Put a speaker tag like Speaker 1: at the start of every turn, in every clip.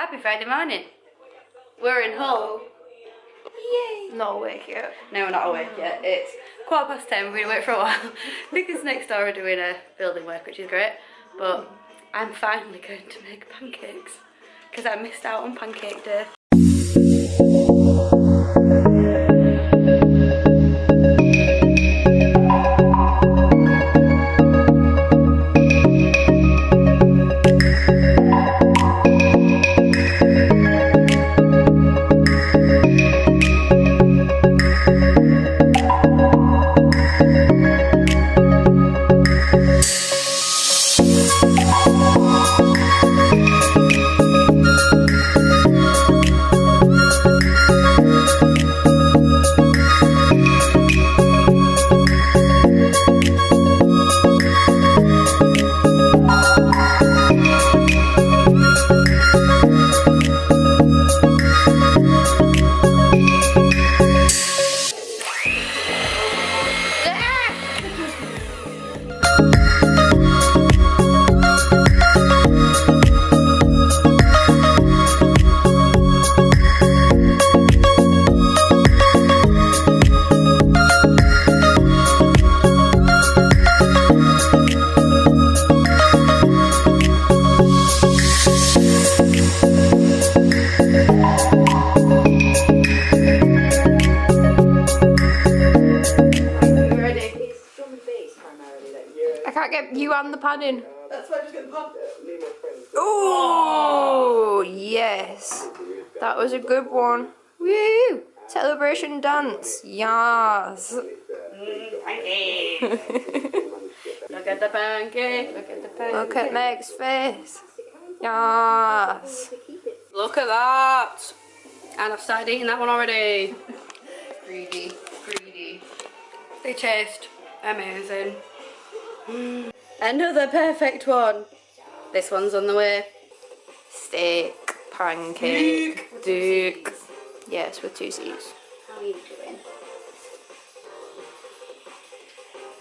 Speaker 1: Happy Friday morning. We're in Hull. Yay!
Speaker 2: Not awake yet.
Speaker 1: No, we're not awake yet. It's 10:15. We're going to wait for a while because next door we're doing a building work, which is great. But I'm finally going to make pancakes because I missed out on pancake day.
Speaker 2: You and the pan in.
Speaker 1: That's why I just get the pan.
Speaker 2: Oh, yes. That was a good one. Woo! Celebration dance. Yes.
Speaker 1: Pancake. Look at the pancake. Look at the pancake.
Speaker 2: Look at Meg's face. Yes.
Speaker 1: Look at that. And I've started eating that one already.
Speaker 2: Greedy. Greedy.
Speaker 1: They taste amazing. Another perfect one. This one's on the way.
Speaker 2: Steak. Pancake. Duke. Yes, with 2 C's.
Speaker 1: How are you doing?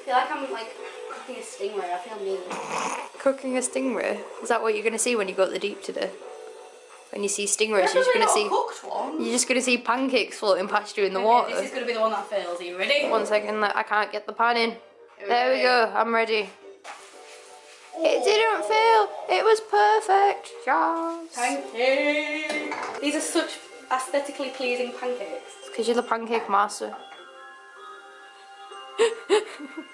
Speaker 1: I feel like I'm like cooking a stingray. I feel mean.
Speaker 2: Cooking a stingray? Is that what you're going to see when you go to the deep today? When you see stingrays, you're just going to see...
Speaker 1: cooked one.
Speaker 2: You're just going to see pancakes floating past you in the water.
Speaker 1: This is going to be the one that fails. Are you ready?
Speaker 2: 1 second, I can't get the pan in. There we go, I'm ready. It didn't fail. It was perfect. Yes.
Speaker 1: Pancake. These are such aesthetically pleasing pancakes.
Speaker 2: It's because you're the pancake master.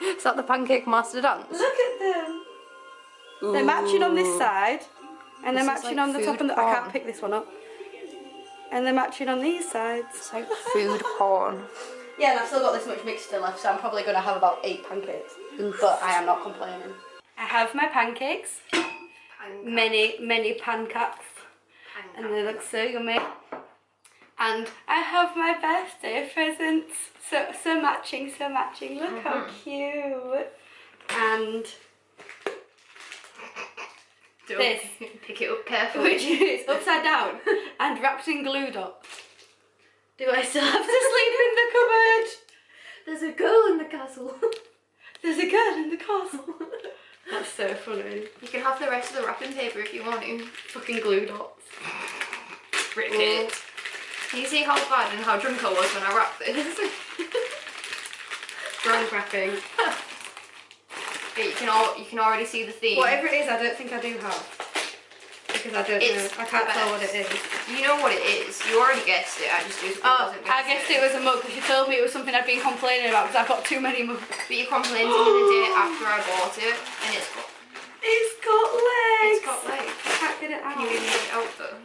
Speaker 2: Is that the pancake master dance?
Speaker 1: Look at them.
Speaker 2: Ooh.
Speaker 1: They're matching on this side, and they're
Speaker 2: This is
Speaker 1: matching
Speaker 2: like
Speaker 1: on the top. And I
Speaker 2: food
Speaker 1: can't
Speaker 2: porn.
Speaker 1: pick this one up. And they're matching on these sides.
Speaker 2: It's like food porn.
Speaker 1: Yeah, and I've still got this much mixture left, so I'm probably going to have about 8 pancakes. But I am not complaining. I have my pancakes. Many pancakes. And they look so yummy. And I have my birthday presents. So matching. Look how cute. And this.
Speaker 2: Pick it up carefully.
Speaker 1: Which is upside down and wrapped in glue dot. Do I still have to sleep in the cupboard?
Speaker 2: There's a girl in the castle.
Speaker 1: There's a girl in the castle. That's so funny.
Speaker 2: You can have the rest of the wrapping paper if you want to.
Speaker 1: Fucking glue dots.
Speaker 2: Rip it. Can you see how bad and how drunk I was when I wrapped this?
Speaker 1: Drunk wrapping.
Speaker 2: You can already see the theme.
Speaker 1: Whatever it is, I don't think I do have. Because I don't know. I can't tell what it is.
Speaker 2: You know what it is. You already guessed it. I just wasn't
Speaker 1: I guessed it was a mug because you told me it was something I'd been complaining about because I've got too many mugs.
Speaker 2: But you complained to me the day after I bought it, and it's got
Speaker 1: legs.
Speaker 2: It's got legs.
Speaker 1: I can't get it out.
Speaker 2: Can you even get it out though?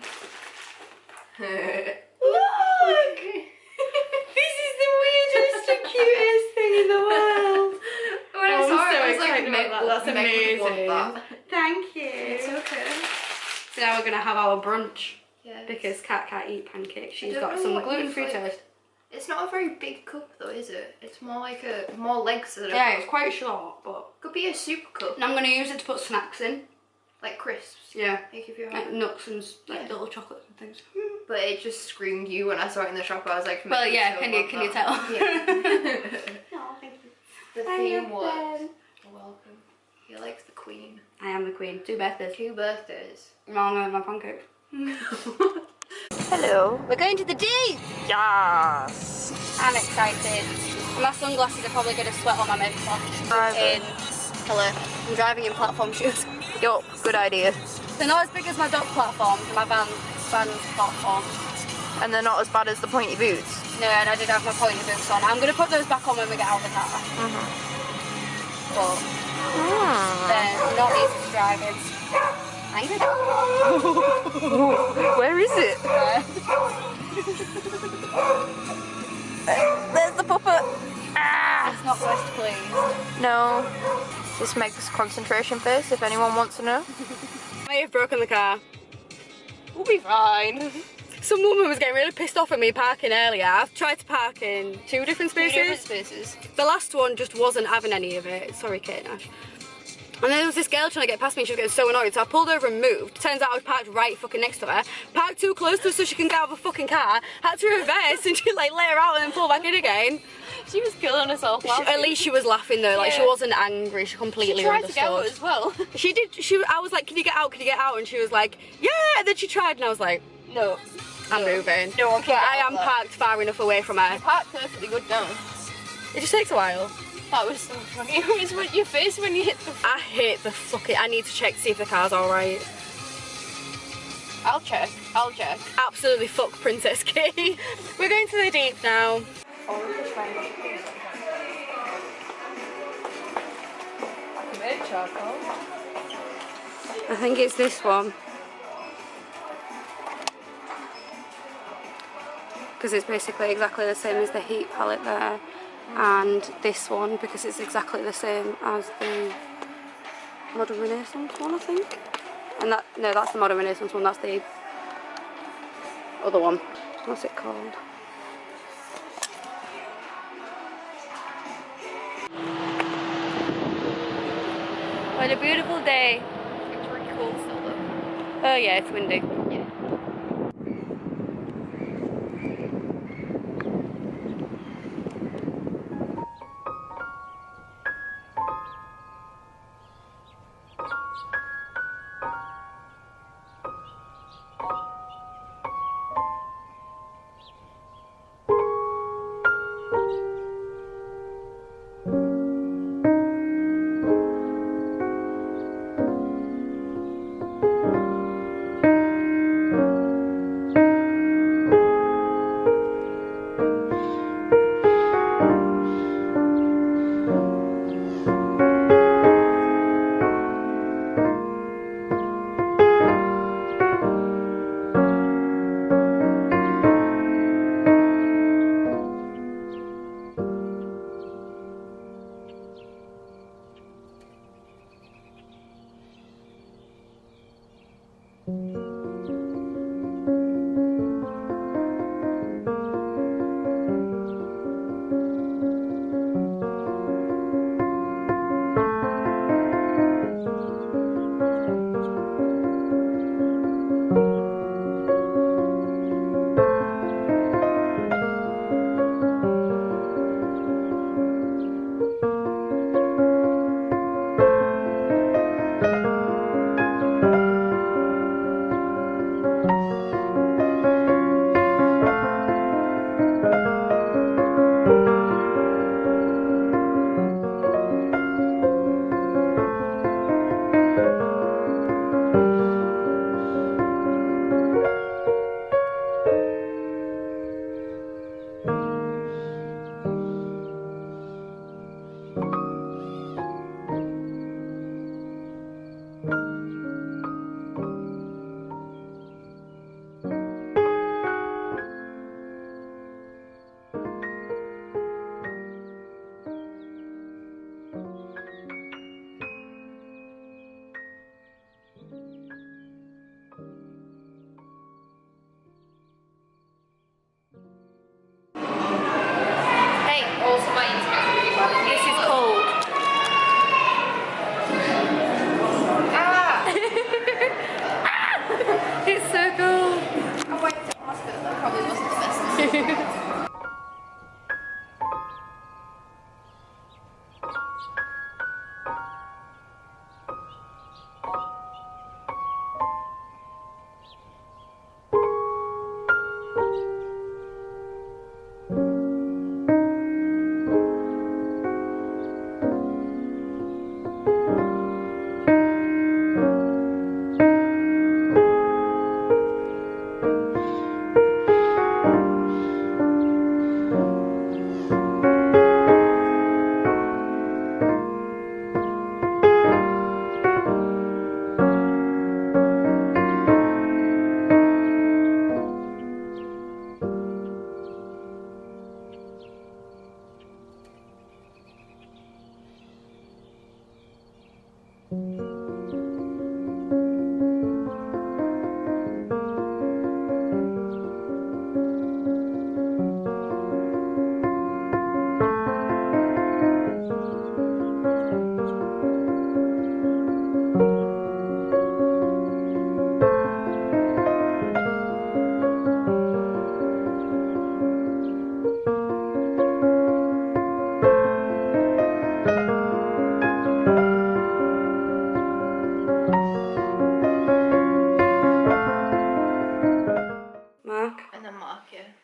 Speaker 1: Look! This is the weirdest and cutest thing in the world.
Speaker 2: When I saw it, I was
Speaker 1: excited
Speaker 2: like,
Speaker 1: about that. That's
Speaker 2: Meg would want
Speaker 1: amazing.
Speaker 2: that.
Speaker 1: Thank you.
Speaker 2: It's okay.
Speaker 1: So now we're going to have our brunch.
Speaker 2: Yes.
Speaker 1: Because Kat can't eat pancakes. She's
Speaker 2: don't
Speaker 1: got
Speaker 2: know
Speaker 1: some
Speaker 2: what
Speaker 1: gluten-free
Speaker 2: you've, like-
Speaker 1: toast.
Speaker 2: It's not a very big cup though, is it? It's more like more legs than a
Speaker 1: Yeah,
Speaker 2: cup.
Speaker 1: it's quite short, but...
Speaker 2: Could be a super cup.
Speaker 1: And I'm going to use it to put snacks in.
Speaker 2: Like crisps.
Speaker 1: Yeah.
Speaker 2: Like if you're
Speaker 1: Like nuts and like
Speaker 2: Yeah.
Speaker 1: little chocolates and things.
Speaker 2: But it just screamed you when I saw it in the shop. I was like,
Speaker 1: Well, yeah,
Speaker 2: so
Speaker 1: can you
Speaker 2: want
Speaker 1: tell?
Speaker 2: that. Yeah.
Speaker 1: Oh, thank you.
Speaker 2: The
Speaker 1: I
Speaker 2: theme
Speaker 1: love
Speaker 2: was
Speaker 1: them.
Speaker 2: welcome. He likes the queen.
Speaker 1: I am the queen. 2 birthdays.
Speaker 2: 2 birthdays.
Speaker 1: No, no, my pancakes.
Speaker 2: Hello.
Speaker 1: We're going to the deep!
Speaker 2: Yes.
Speaker 1: I'm excited. My sunglasses are probably going to sweat on my makeup. Hello. I'm driving in platform shoes.
Speaker 2: Yup, good idea.
Speaker 1: They're not as big as my dog platforms and my van's platform.
Speaker 2: And they're not as bad as the pointy boots.
Speaker 1: No, and I did have my pointy boots on. I'm going to put those back on when we get out of the car. But they're not easy to drive in. Angry dog.
Speaker 2: Where is it? There's the puppet. Ah!
Speaker 1: It's not best pleased.
Speaker 2: No. This makes concentration face if anyone wants to know.
Speaker 1: I may have broken the car. We'll be fine. Some woman was getting really pissed off at me parking earlier. I've tried to park in 2 different spaces. The last one just wasn't having any of it. Sorry, Kate Nash. And then there was this girl trying to get past me and she was getting so annoyed, so I pulled over and moved. Turns out I was parked right fucking next to her. Parked too close to her so she can get out of a fucking car. Had to reverse and she like let her out and then pull back in again.
Speaker 3: She was killing herself laughing.
Speaker 1: At least she was laughing though, like she wasn't angry, she completely understood.
Speaker 3: She tried to get out as well.
Speaker 1: She did, I was like, can you get out, and she was like, yeah, and then she tried and I was like,
Speaker 3: No.
Speaker 1: I'm moving.
Speaker 3: No one can
Speaker 1: But
Speaker 3: get
Speaker 1: I
Speaker 3: out
Speaker 1: am
Speaker 3: there.
Speaker 1: parked far enough away from her.
Speaker 3: You parked perfectly good now.
Speaker 1: It just takes a while.
Speaker 3: That was so funny. It was with your face when you hit the...
Speaker 1: I hate the fucking, I need to check to see if the car's alright.
Speaker 3: I'll check.
Speaker 1: Absolutely fuck Princess Key. We're going to the deep now. I think it's this one. Because it's basically exactly the same as the heat palette there. And this one because it's exactly the same as the Modern Renaissance one, I think. And that, no, that's the Modern Renaissance one, that's the other one. What's it called? What a beautiful day.
Speaker 3: It's really cold still though.
Speaker 1: Oh yeah, it's windy.
Speaker 3: Yeah.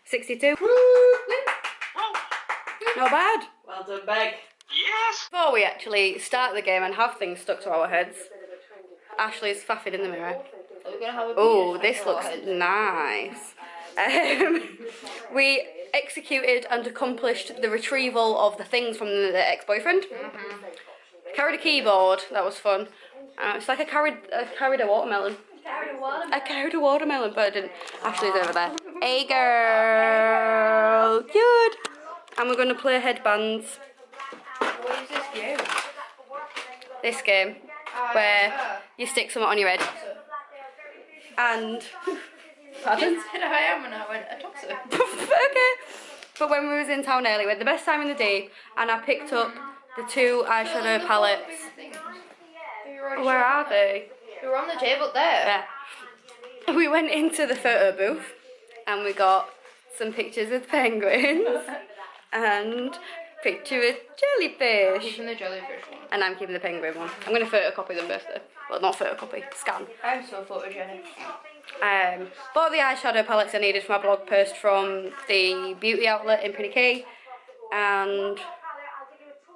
Speaker 1: 62. Not bad.
Speaker 4: Well done, Meg.
Speaker 1: Before we actually start the game and have things stuck to our heads, Ashley's faffing in the mirror. Oh, this looks nice. We executed and accomplished the retrieval of the things from the ex-boyfriend. Carried a keyboard, that was fun. It's like I carried a watermelon. I carried a watermelon, but I didn't. Ashley's over there. Hey girl, cute. And we're gonna play headbands.
Speaker 2: What is this game?
Speaker 1: This game where you stick something on your head. And pardon?
Speaker 2: Said I am and I went a toxer.
Speaker 1: Okay. But when we was in town earlier, we had the best time in the day, and I picked up the 2 eyeshadow palettes. Where are they?
Speaker 2: They were on the table there.
Speaker 1: Yeah. We went into the photo booth and we got some pictures of penguins and picture of jellyfish.
Speaker 2: Keeping the jellyfish one.
Speaker 1: And I'm keeping the penguin one. I'm going to photocopy them both though. Well, not photocopy, scan.
Speaker 2: I'm so photogenic.
Speaker 1: Bought the eyeshadow palettes I needed for my blog post from the beauty outlet in Pinny Key. And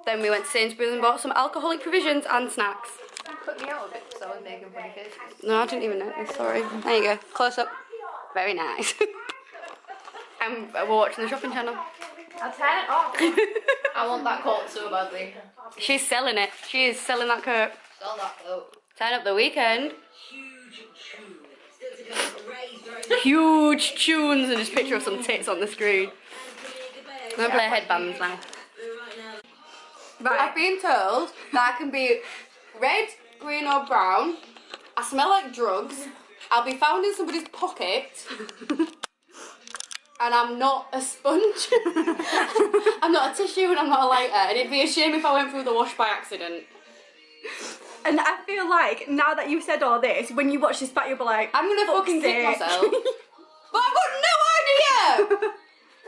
Speaker 1: then we went to Sainsbury's and bought some alcoholic provisions and snacks.
Speaker 2: You cut me out a bit because I was making funny faces.
Speaker 1: No, I didn't even notice, sorry. There you go, close up. Very nice. And we're watching the shopping channel.
Speaker 2: I'll turn it off. I want that coat so badly.
Speaker 1: She's selling it. She is selling that coat.
Speaker 2: Sell that coat.
Speaker 1: Turn up the weekend. Huge tunes and just a picture of some tits on the screen. I'm going to play headbands now. Right, I've been told that I can be red, green or brown. I smell like drugs. I'll be found in somebody's pocket. And I'm not a sponge. I'm not a tissue and I'm not a lighter. And it'd be a shame if I went through the wash by accident.
Speaker 4: And I feel like now that you've said all this, when you watch this back, you'll be like,
Speaker 1: I'm gonna fucking kick
Speaker 4: sake.
Speaker 1: myself. But I've got no idea!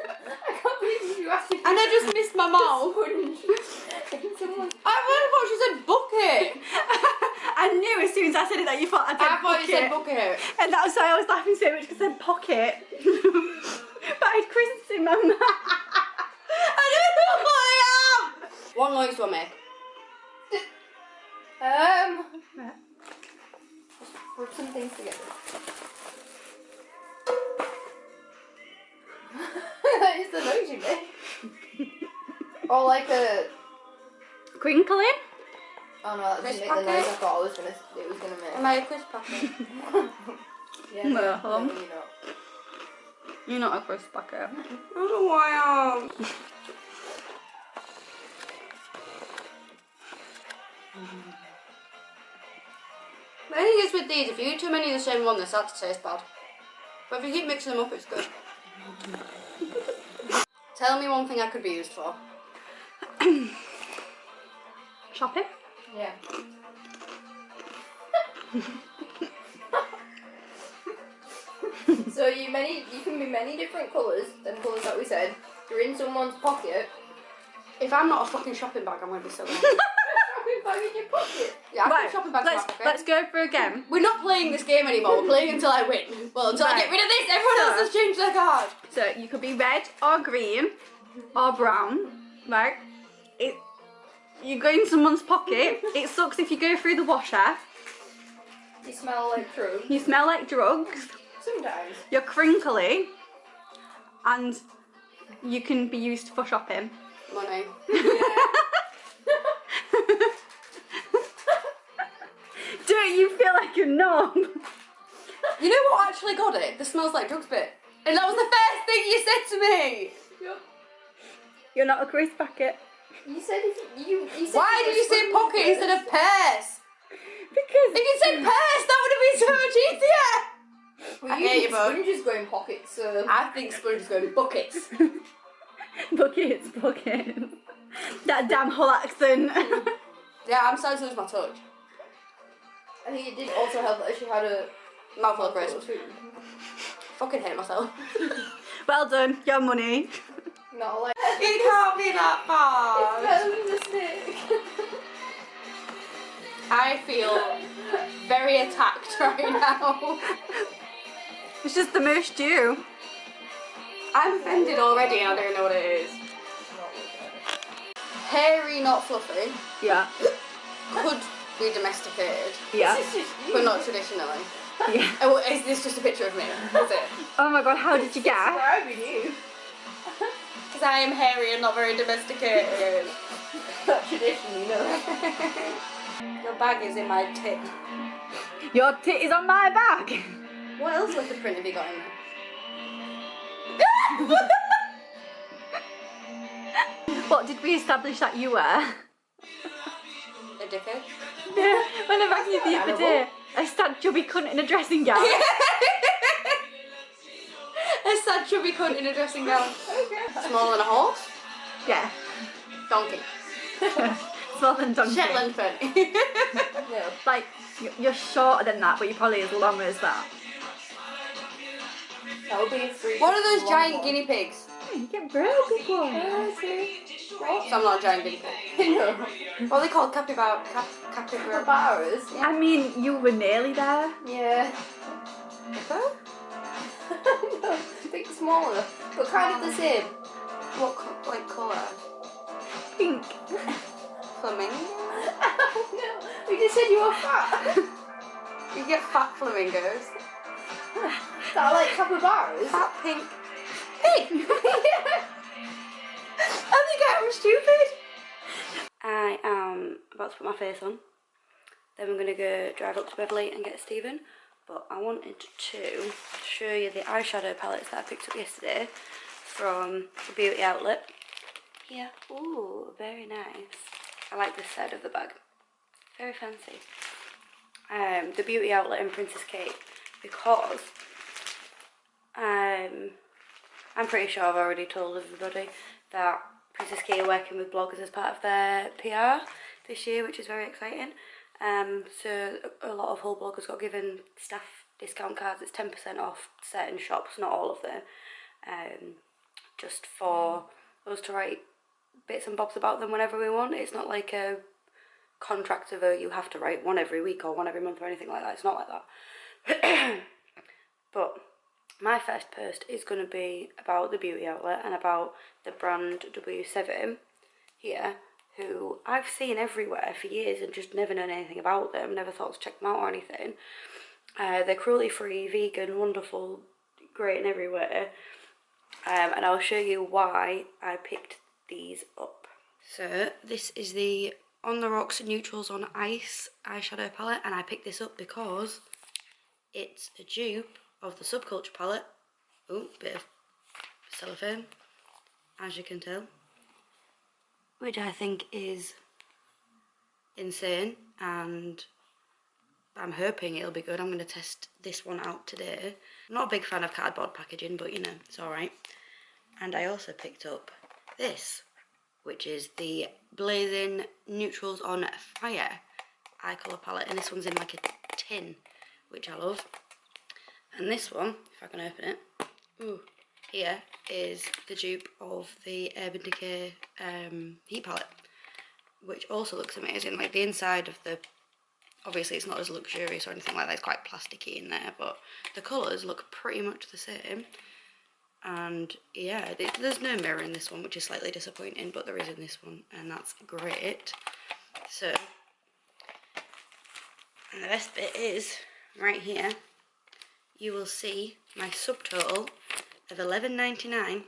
Speaker 2: I can't believe you asked me.
Speaker 1: And I just missed my mouth. I really thought she said bucket.
Speaker 4: I knew as soon as I said it that you thought I
Speaker 1: I
Speaker 4: said
Speaker 1: thought you said
Speaker 4: bucket.
Speaker 1: bucket.
Speaker 4: And that's why I was laughing so much because I said pocket. But I had crisps in my mouth.
Speaker 1: I don't know what I am. What noise do I make?
Speaker 2: Put some things together. That is the noise you make. Or like a.
Speaker 4: Crinkling?
Speaker 2: Oh no, that doesn't make the noise I thought it was gonna make.
Speaker 1: Am I a crisp packet?
Speaker 2: Yeah,
Speaker 4: No.
Speaker 2: you're not.
Speaker 4: You're not a crisp packet.
Speaker 1: I don't know why I am. The thing is with these, if you eat too many of the same one, they start to taste bad. But if you keep mixing them up, it's good. Tell me one thing I could be used for.
Speaker 4: Shopping?
Speaker 2: Yeah. So you can be many different colours than colours that we said. You're in someone's pocket.
Speaker 1: If I'm not a fucking shopping bag, I'm going to be so wrong.
Speaker 2: Shopping bag in your pocket.
Speaker 1: Yeah, I
Speaker 4: Right,
Speaker 1: put shopping bags in my pocket.
Speaker 4: let's go for a game.
Speaker 1: We're not playing this game anymore, we're playing until I win. Well, until I get rid of this, everyone else has changed their card.
Speaker 4: So you could be red or green or brown, right? You go in someone's pocket. It sucks if you go through the washer.
Speaker 2: You smell like drugs.
Speaker 4: You smell like drugs.
Speaker 2: Sometimes.
Speaker 4: You're crinkly, and you can be used for shopping.
Speaker 1: Money.
Speaker 4: Don't you feel like a knob?
Speaker 1: You know what actually got it? The smells like drugs bit. And that was the first thing you said to me.
Speaker 4: You're not a crisp packet.
Speaker 2: You said you said.
Speaker 1: Why did you say pocket instead of purse?
Speaker 4: Because
Speaker 1: If you said purse, that would have been so much easier.
Speaker 2: Well,
Speaker 1: I
Speaker 2: you
Speaker 1: hate
Speaker 2: think
Speaker 1: you both.
Speaker 2: sponges go in pockets, so.
Speaker 1: I think sponges go in buckets.
Speaker 4: buckets. That damn whole accent.
Speaker 1: Yeah, I'm starting to lose my touch.
Speaker 2: I think it did also help that she had a
Speaker 1: Mouthful of crisps. Fucking hate myself.
Speaker 4: Well done, your money.
Speaker 2: Not like.
Speaker 1: It can't be that bad.
Speaker 2: It's mistake.
Speaker 1: I feel very attacked right now.
Speaker 4: It's just the most due.
Speaker 1: I'm offended already and I don't know what it is. Hairy, not fluffy.
Speaker 4: Yeah.
Speaker 1: Could be domesticated.
Speaker 4: Yeah.
Speaker 1: But not traditionally.
Speaker 4: Yeah.
Speaker 1: Oh, is this just a picture of me? Is it?
Speaker 4: Oh my god, how did you guess?
Speaker 3: Describing you.
Speaker 1: Because I am hairy and not very domesticated.
Speaker 3: Not traditionally, no.
Speaker 1: Your bag is in my tit.
Speaker 4: Your tit is on my bag.
Speaker 1: What else leopard print have you got in there?
Speaker 4: What did we establish that you were?
Speaker 1: A dickhead?
Speaker 4: When I rang you the other day, I stuck chubby cunt in a dressing gown.
Speaker 1: A sad chubby cunt in a dressing gown. Smaller than a horse?
Speaker 4: Yeah.
Speaker 1: Donkey.
Speaker 4: Smaller than donkey.
Speaker 1: Shetland pony.
Speaker 3: No.
Speaker 4: Like, you're shorter than that, but you're probably as long as that.
Speaker 3: That would be a free.
Speaker 1: What are those giant guinea pigs?
Speaker 4: You get real big ones.
Speaker 1: So I'm not a giant guinea pig.
Speaker 3: No.
Speaker 1: What are they called? Capybara?
Speaker 3: Capybaras. Yeah.
Speaker 4: I mean, you were nearly there.
Speaker 3: Yeah.
Speaker 1: Hippo?
Speaker 3: No, I think smaller, but kind of the same.
Speaker 1: What like colour?
Speaker 4: Pink.
Speaker 1: Flamingo?
Speaker 3: No, we just said you were fat.
Speaker 1: You get fat flamingos.
Speaker 3: That are like capybaras.
Speaker 1: Fat pink pig. I think I'm stupid. I am about to put my face on. Then we're gonna go drive up to Beverley and get Stephen. But I wanted to show you the eyeshadow palettes that I picked up yesterday from the Beauty Outlet. Here. Ooh, very nice. I like this side of the bag. Very fancy. The Beauty Outlet in Princess Kate, because I'm pretty sure I've already told everybody that Princess Kate are working with bloggers as part of their PR this year, which is very exciting. So a lot of whole bloggers got given staff discount cards. It's 10% off certain shops, not all of them, just for us to write bits and bobs about them whenever we want. It's not like a contract of you have to write one every week or one every month or anything like that. It's not like that. But my first post is going to be about the Beauty Outlet and about the brand W7 here, who I've seen everywhere for years and just never known anything about them, never thought to check them out or anything. They're cruelty-free, vegan, wonderful, great in everywhere. And I'll show you why I picked these up. So this is the On The Rocks Neutrals on Ice eyeshadow palette, and I picked this up because it's a dupe of the Subculture palette. Oh, bit of cellophane, as you can tell, which I think is insane, and I'm hoping it'll be good. I'm going to test this one out today. I'm not a big fan of cardboard packaging, but you know, it's alright. And I also picked up this, which is the Blazing Neutrals on Fire eye colour palette, and this one's in like a tin, which I love. And this one, if I can open it, ooh, here is the dupe of the Urban Decay heat palette, which also looks amazing. Like the inside of the, obviously it's not as luxurious or anything like that, it's quite plasticky in there, but the colours look pretty much the same. And yeah, there's no mirror in this one, which is slightly disappointing, but there is in this one, and that's great. So, and the best bit is, right here, you will see my subtotal of $11.99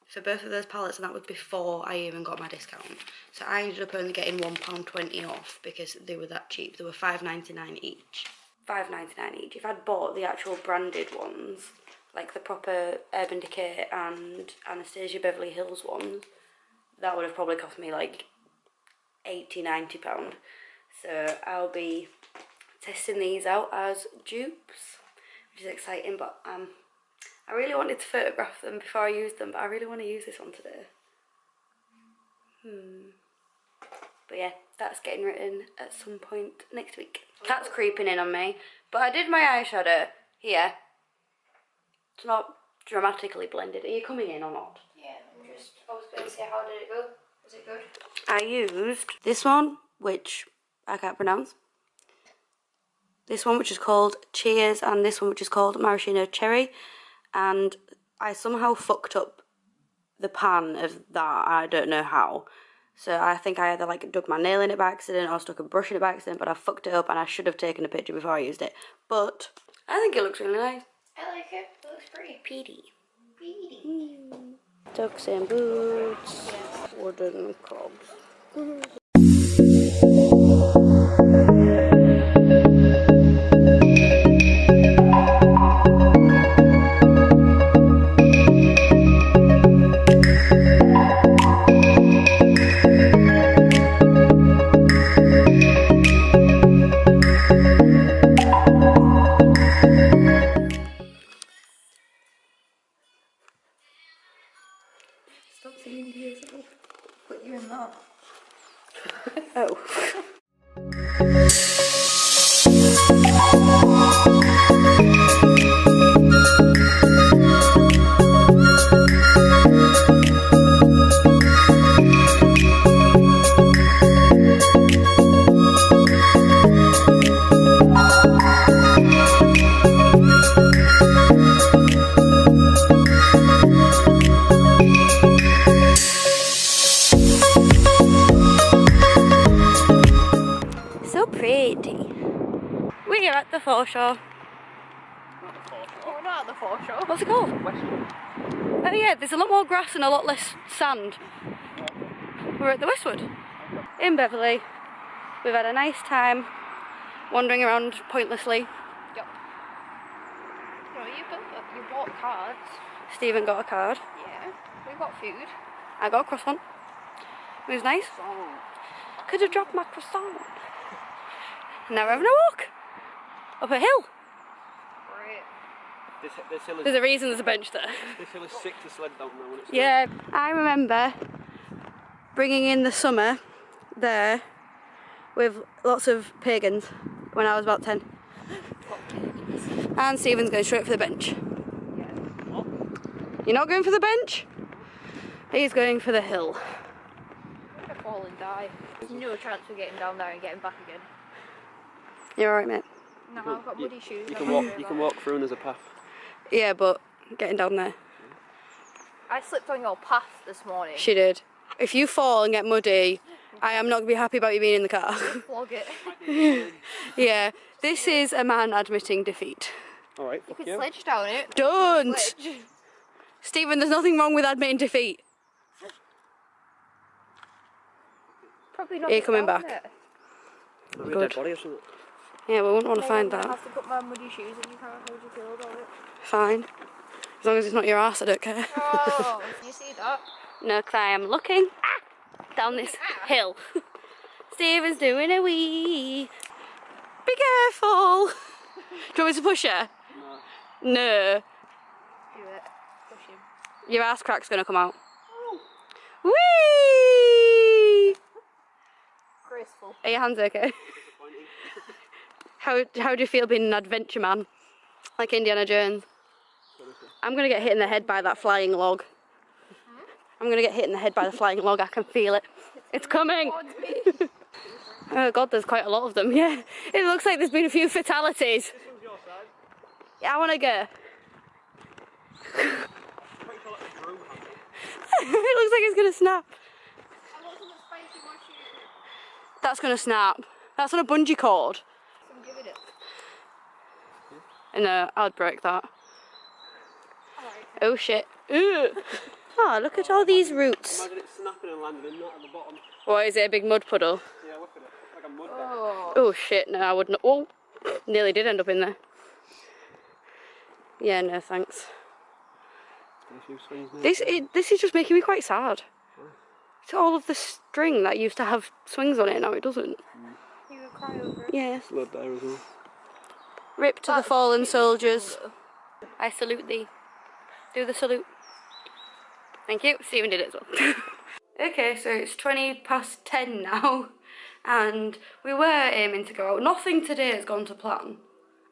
Speaker 1: for both of those palettes, and that was before I even got my discount. So I ended up only getting £1.20 off because they were that cheap. They were $5.99 each. $5.99 each. If I'd bought the actual branded ones, like the proper Urban Decay and Anastasia Beverly Hills ones, that would have probably cost me like £80–90. So I'll be testing these out as dupes, which is exciting, but I really wanted to photograph them before I used them, but I really want to use this one today. But yeah, that's getting written at some point next week. Cat's creeping in on me, but I did my eyeshadow here. It's not dramatically blended. Are you coming in or not?
Speaker 3: Yeah, I was going to say, how did it go? Was it good?
Speaker 1: I used this one, which I can't pronounce. This one, which is called Cheers, and this one, which is called Maraschino Cherry. And I somehow fucked up the pan of that. I don't know how. So I think I either like dug my nail in it by accident or stuck a brush in it by accident, but I fucked it up and I should have taken a picture before I used it. But I think it looks really nice.
Speaker 2: I like it. It looks pretty.
Speaker 1: Petey.
Speaker 2: Pretty.
Speaker 1: Ducks and boots. Wooden cobs.
Speaker 2: Stop singing to yourself. Put you in that.
Speaker 1: Oh. So pretty. We are at the foreshore.
Speaker 2: Oh, not at the foreshore.
Speaker 1: What's it called? Oh yeah, there's a lot more grass and a lot less sand. We're at the Westwood in Beverley. We've had a nice time wandering around pointlessly.
Speaker 2: Yep. No, you bought cards.
Speaker 1: Stephen got a card.
Speaker 2: Yeah. We got food.
Speaker 1: I got a croissant. It was nice. Could have dropped my croissant. Now we're having a walk up a hill.
Speaker 2: Great.
Speaker 3: This hill is,
Speaker 1: There's a reason there's a bench there.
Speaker 3: this hill is sick to sled down now when it's
Speaker 1: Yeah, I remember bringing in the summer there with lots of pagans when I was about 10. And Stephen's going straight for the bench. You're not going for the bench? He's going for the hill.
Speaker 2: I'm gonna fall and die. There's no chance of getting down there and getting back again.
Speaker 1: You're alright, mate?
Speaker 2: No, I've got muddy shoes.
Speaker 3: You
Speaker 2: I'm
Speaker 3: can
Speaker 2: not
Speaker 3: walk.
Speaker 2: sure
Speaker 3: You
Speaker 2: about
Speaker 3: can walk through and there's a path.
Speaker 1: Yeah, but getting down there.
Speaker 2: I slipped on your path this morning.
Speaker 1: She did. If you fall and get muddy, I am not going to be happy about you being in the car.
Speaker 2: Flog it.
Speaker 1: Yeah, this is a man admitting defeat.
Speaker 3: All right.
Speaker 2: You
Speaker 3: Fuck
Speaker 2: can
Speaker 3: you.
Speaker 2: sledge down it.
Speaker 1: Don't!
Speaker 2: Sledge.
Speaker 1: Stephen, there's nothing wrong with admitting defeat.
Speaker 2: Probably not.
Speaker 1: Are you
Speaker 2: get
Speaker 1: coming
Speaker 2: down
Speaker 1: back?
Speaker 2: there.
Speaker 3: Maybe a
Speaker 1: Good.
Speaker 3: dead body or something.
Speaker 1: Yeah, we wouldn't want to find
Speaker 2: I
Speaker 1: that.
Speaker 2: have to put my muddy shoes and you can't hold your feel about it.
Speaker 1: Fine. As long as it's not your ass, I don't care.
Speaker 2: Oh, you see that?
Speaker 1: No, because I am looking down this hill. Stephen's doing a wee. Be careful. Do you want me to push her? No.
Speaker 2: Do it. Push him.
Speaker 1: Your ass crack's going to come out. Whee!
Speaker 2: Graceful.
Speaker 1: Are your hands okay? How do you feel being an adventure man? Like Indiana Jones? I'm going to get hit in the head by that flying log. I'm going to get hit in the head by the flying log. I can feel it. It's coming. Oh God, there's quite a lot of them. Yeah, it looks like there's been a few fatalities.
Speaker 3: This one's your side.
Speaker 1: Yeah, I want to go. It looks like it's going to snap. That's going to snap. That's on a bungee cord.
Speaker 2: Give it.
Speaker 1: No, I'd break that. Oh shit. Ooh. Oh, look at all these roots.
Speaker 3: Imagine it snapping and landing in that at the bottom.
Speaker 1: What is it, a big mud puddle?
Speaker 3: Yeah, look at it. It's like a mud.
Speaker 2: Oh.
Speaker 1: Oh shit, no, I wouldn't. Oh, nearly did end up in there. Yeah, no thanks. This is just making me quite sad. It's all of the string that used to have swings on it, now it doesn't.
Speaker 2: You would cry over it.
Speaker 1: Yes.
Speaker 3: Blood there as well.
Speaker 1: Rip to the fallen soldiers. I salute thee. Do the salute. Thank you. Stephen did it as well. Okay, so it's 10:20 now, and we were aiming to go out. Nothing today has gone to plan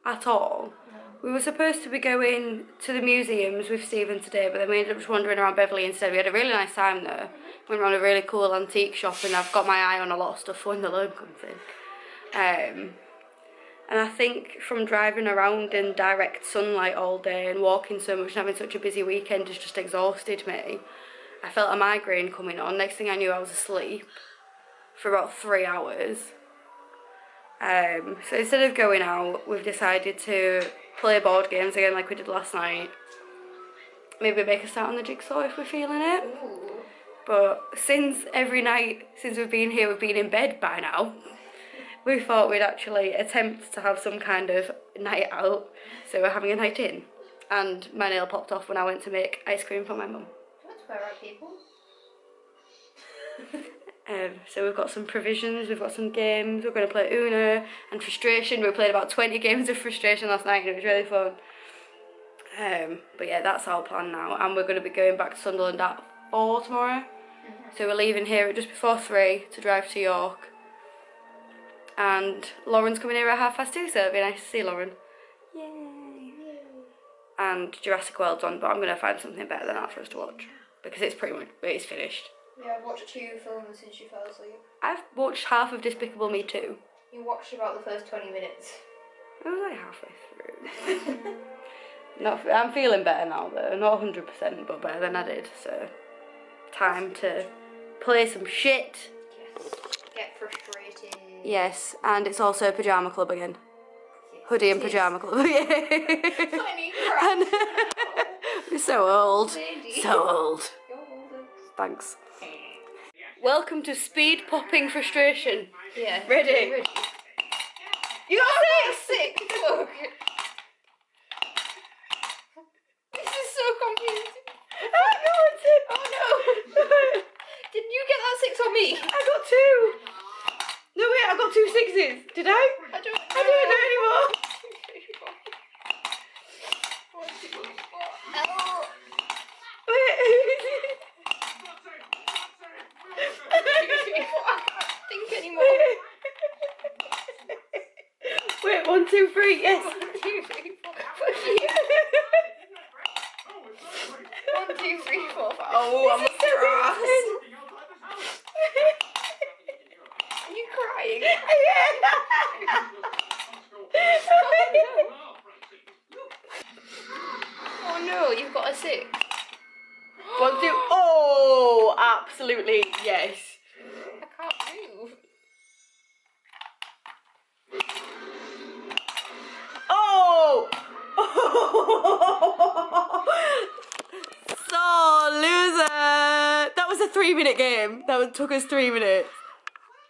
Speaker 1: at all. We were supposed to be going to the museums with Stephen today, but then we ended up just wandering around Beverley instead. We had a really nice time though. Went around a really cool antique shop, and I've got my eye on a lot of stuff for when the loan comes in. And I think from driving around in direct sunlight all day and walking so much and having such a busy weekend has just exhausted me. I felt a migraine coming on. Next thing I knew, I was asleep for about 3 hours. So instead of going out, we've decided to play board games again like we did last night. Maybe make a start on the jigsaw if we're feeling it.
Speaker 3: Ooh.
Speaker 1: But since every night since we've been here, we've been in bed by now, we thought we'd actually attempt to have some kind of night out. So we're having a night in. And my nail popped off when I went to make ice cream for my mum.
Speaker 3: That's where our people.
Speaker 1: So we've got some provisions, we've got some games, we're going to play Uno and Frustration. We played about 20 games of Frustration last night and it was really fun. But yeah, that's our plan now, and we're going to be going back to Sunderland at 4 tomorrow. So we're leaving here at just before 3 to drive to York. And Lauren's coming here at 2:30, so it'll be nice to see Lauren. Yay! And Jurassic World's on, but I'm going to find something better than that for us to watch, because it's finished.
Speaker 3: Yeah, I've watched 2 films since you fell asleep.
Speaker 1: I've watched half of Despicable Me 2.
Speaker 3: You watched about the first 20 minutes.
Speaker 1: I was like halfway through. I'm feeling better now though, not 100%, but better than I did, so time to play some shit.
Speaker 3: Yes. Get frustrated.
Speaker 1: Yes, and it's also pyjama club again.
Speaker 3: Yes,
Speaker 1: Hoodie and
Speaker 3: it is.
Speaker 1: pyjama club. Yeah.
Speaker 3: Tiny crap.
Speaker 1: We're so old.
Speaker 3: Lady.
Speaker 1: So old.
Speaker 3: You're older.
Speaker 1: Thanks. Welcome to speed popping frustration.
Speaker 3: Yeah.
Speaker 1: Ready? You got 6!
Speaker 3: Sick. Look. This is so confusing.
Speaker 1: I got 6.
Speaker 3: Oh no. Did you get that 6 on me?
Speaker 1: I got 2. No wait, I got 2 6s. Did I?
Speaker 3: I don't know.
Speaker 1: I don't know anymore.
Speaker 3: 1, 2, 3, 4. Oh. I can't think anymore.
Speaker 1: Wait, 1, 2, 3, yes.
Speaker 3: 1, 2, 3, 4. Fuck you. 1, 2, 3, 4, 5. Oh, I'm a grass. Are you crying? Oh no, you've got a 6.
Speaker 1: 1, 2. Oh, absolutely yes.
Speaker 3: I can't move.
Speaker 1: Oh! So loser. That was a 3-minute game. Took us 3 minutes.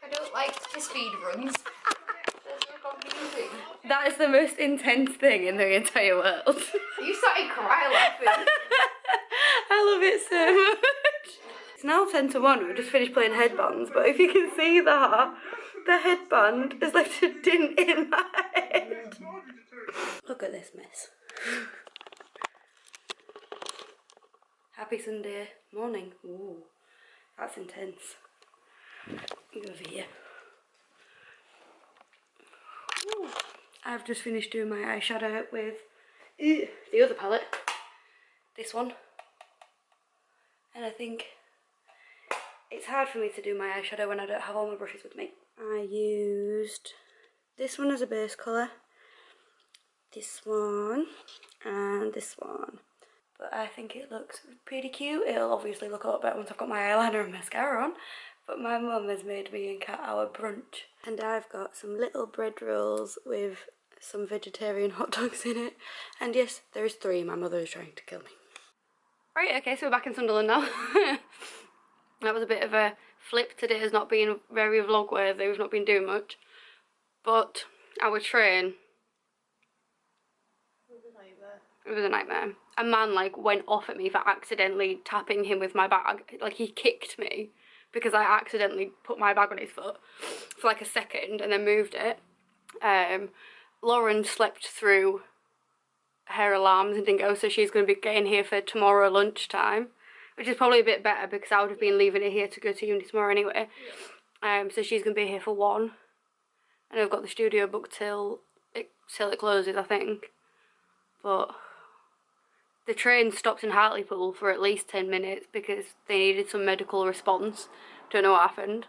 Speaker 3: I don't like the speed runs. They're so confusing.
Speaker 1: That is the most intense thing in the entire world.
Speaker 3: You started crying laughing.
Speaker 1: I love it so much. It's now 10 to 1. We just finished playing headbands, but if you can see that, the headband has left a dint in my head. Look at this mess. Happy Sunday morning. Ooh, that's intense. Go over here. Ooh. I've just finished doing my eyeshadow with the other palette. This one. And I think it's hard for me to do my eyeshadow when I don't have all my brushes with me. I used this one as a base colour, this one, and this one. But I think it looks pretty cute. It'll obviously look a lot better once I've got my eyeliner and mascara on. But my mum has made me and Kat our brunch. And I've got some little bread rolls with some vegetarian hot dogs in it. And yes, there is 3. My mother is trying to kill me. Right, okay, so we're back in Sunderland now. That was a bit of a flip. Today has not been very vlog worthy. We've not been doing much. But our train, it was a nightmare. A man went off at me for accidentally tapping him with my bag. He kicked me because I accidentally put my bag on his foot for a second and then moved it. Lauren slept through her alarms and didn't go, so she's going to be getting here for tomorrow lunchtime, which is probably a bit better because I would have been leaving it here to go to uni tomorrow anyway. So she's going to be here for 1, and I've got the studio booked till it closes, I think. But the train stopped in Hartlepool for at least 10 minutes because they needed some medical response. Don't know what happened.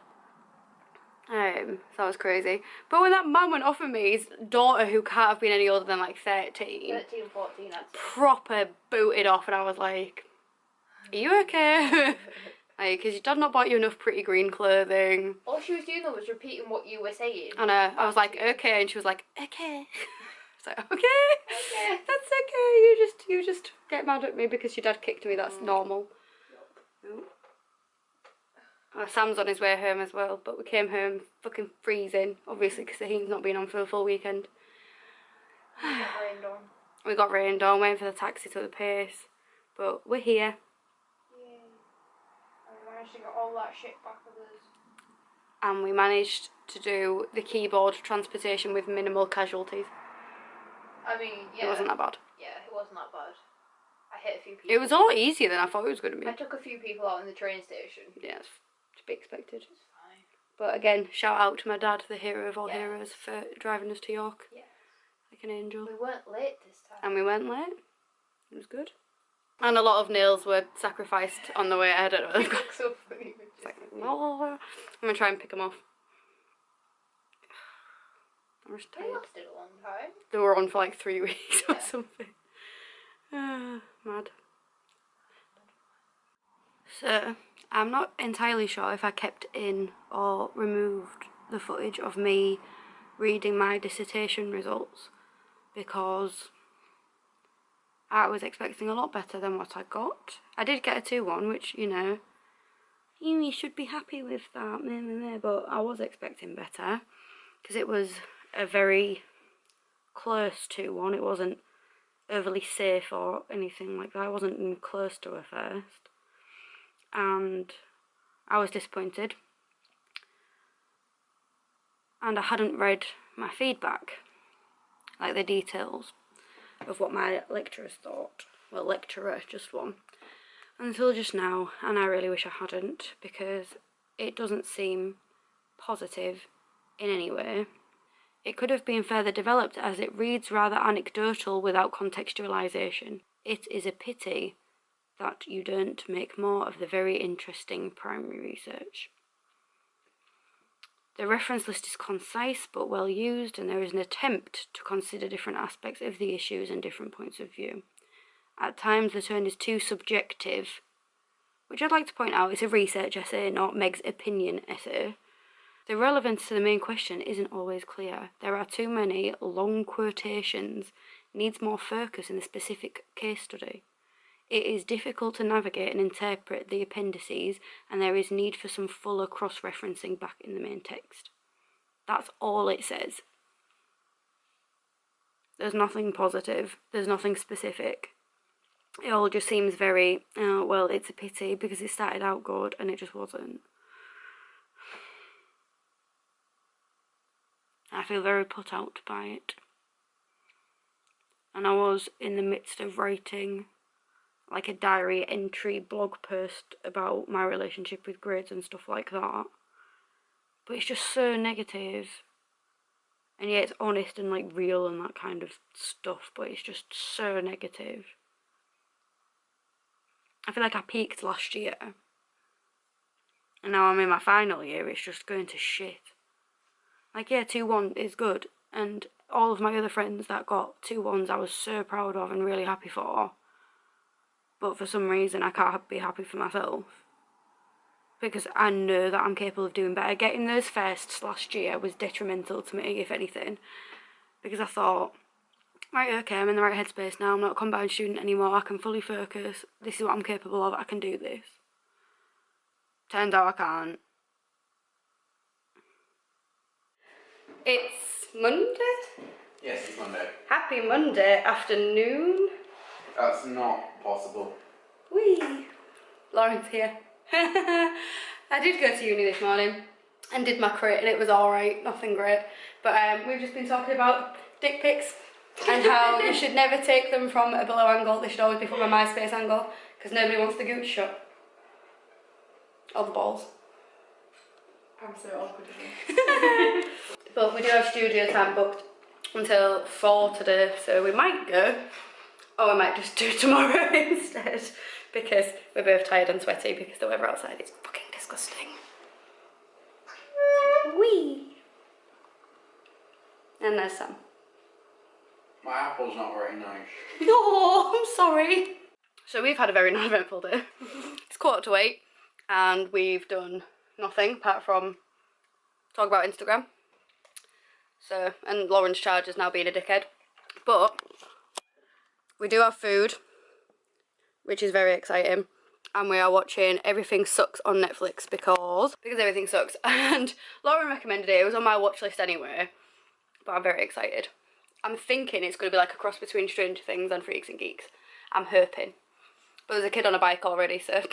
Speaker 1: That was crazy. But when that man went off of me, his daughter, who can't have been any older than like 13,
Speaker 3: 13, 14, I'd say.
Speaker 1: proper booted off, and I was like, are you okay? Like, because your dad not bought you enough pretty green clothing.
Speaker 3: All she was doing though was repeating what you were saying.
Speaker 1: And I was like, okay, and she was like, okay. I was like, okay, that's okay. You just get mad at me because your dad kicked me. That's normal. Yep. Sam's on his way home as well, but we came home fucking freezing, obviously, because the heat's not been on for the full weekend. We got rained on, waiting for the taxi to the pace, but we're here.
Speaker 3: Yeah. And we managed to get all that shit back with us.
Speaker 1: And we managed to do the keyboard transportation with minimal casualties.
Speaker 3: I mean, yeah.
Speaker 1: It wasn't that bad.
Speaker 3: Yeah, it wasn't that bad. I hit a few people.
Speaker 1: It was a lot easier than I thought it was going to be.
Speaker 3: I took a few people out in the train station.
Speaker 1: Yeah, it's to be expected.
Speaker 3: It's fine.
Speaker 1: But again, shout out to my dad, the hero of all heroes, for driving us to York.
Speaker 3: Yeah.
Speaker 1: Like an angel.
Speaker 3: We weren't late this time.
Speaker 1: And we weren't late. It was good. And a lot of nails were sacrificed on the way. I don't know.
Speaker 3: It looks so funny.
Speaker 1: It's like, oh. I'm going to try and pick them off. I'm just tired.
Speaker 3: They lasted a long time.
Speaker 1: They were on for like 3 weeks or something. Mad. So, I'm not entirely sure if I kept in or removed the footage of me reading my dissertation results, because I was expecting a lot better than what I got. I did get a 2-1, which, you know, you should be happy with that, but I was expecting better, because it was a very close 2-1. It wasn't overly safe or anything like that. I wasn't even close to a first. And I was disappointed. And I hadn't read my feedback, like the details of what my lecturers thought. Well, lecturer, just one. Until just now, and I really wish I hadn't, because it doesn't seem positive in any way. It could have been further developed, as it reads rather anecdotal without contextualisation. It is a pity that you don't make more of the very interesting primary research. The reference list is concise but well used, and there is an attempt to consider different aspects of the issues and different points of view. At times the tone is too subjective, which I'd like to point out is a research essay, not Meg's opinion essay. The relevance to the main question isn't always clear. There are too many long quotations, needs more focus in the specific case study. It is difficult to navigate and interpret the appendices, and there is need for some fuller cross-referencing back in the main text. That's all it says. There's nothing positive, there's nothing specific. It all just seems very, oh, well, it's a pity because it started out good and it just wasn't. I feel very put out by it. And I was in the midst of writing like a diary entry blog post about my relationship with grades and stuff like that. But it's just so negative. And yeah, it's honest and like real and that kind of stuff, but it's just so negative. I feel like I peaked last year. And now I'm in my final year, it's just going to shit. Like, yeah, 2-1 is good, and all of my other friends that got 2-1s I was so proud of and really happy for. But for some reason I can't be happy for myself, because I know that I'm capable of doing better. Getting those firsts last year was detrimental to me, if anything, because I thought, right, okay, I'm in the right headspace now, I'm not a combined student anymore, I can fully focus, this is what I'm capable of, I can do this. Turns out I can't. It's Monday?
Speaker 5: Yes, it's Monday.
Speaker 1: Happy Monday afternoon.
Speaker 5: That's not possible.
Speaker 1: Whee! Lauren's here. I did go to uni this morning and did my crit, and it was alright, nothing great. But we've just been talking about dick pics and how you should never take them from a below angle, they should always be from a MySpace angle, because nobody wants the gooch shot. Or the balls.
Speaker 3: I'm so awkward again.
Speaker 1: But we do have studio time booked until 4 today, so we might go, or we might just do it tomorrow instead, because we're both tired and sweaty because the weather outside is fucking disgusting. Wee. And there's Sam.
Speaker 5: My apple's not very nice.
Speaker 1: Oh, I'm sorry. So we've had a very non-eventful day. It's 7:45 and we've done nothing apart from talk about Instagram. So, and Lauren's charge is now being a dickhead. But we do have food, which is very exciting. And we are watching Everything Sucks on Netflix because everything sucks. And Lauren recommended it. It was on my watch list anyway. But I'm very excited. I'm thinking it's going to be like a cross between Stranger Things and Freaks and Geeks. I'm hoping. But there's a kid on a bike already, so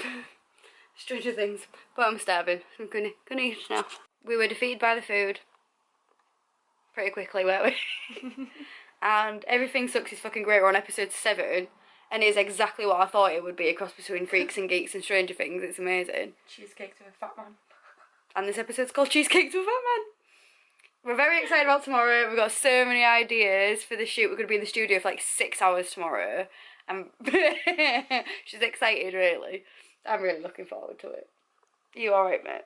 Speaker 1: Stranger Things. But I'm starving. So I'm gonna eat now. We were defeated by the food pretty quickly, weren't we? And Everything Sucks is fucking great. We're on episode 7. And it is exactly what I thought it would be, a cross between Freaks and Geeks and Stranger Things. It's amazing.
Speaker 3: Cheesecake to a fat man.
Speaker 1: And this episode's called Cheesecake to a Fat Man. We're very excited about tomorrow. We've got so many ideas for the shoot. We're going to be in the studio for like 6 hours tomorrow. And she's excited, really. I'm really looking forward to it. Are you alright, mate?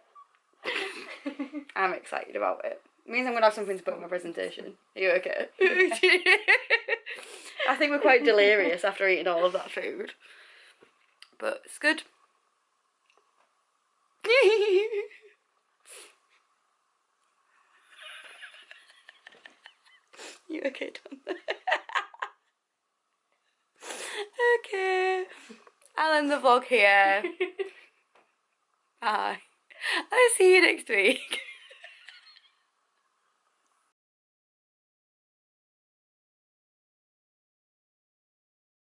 Speaker 1: I'm excited about it. It means I'm going to have something to put in my presentation. Are you okay? I think we're quite delirious after eating all of that food. But it's good. You okay, Tom? Okay. I'll end the vlog here. Bye. I'll see you next week.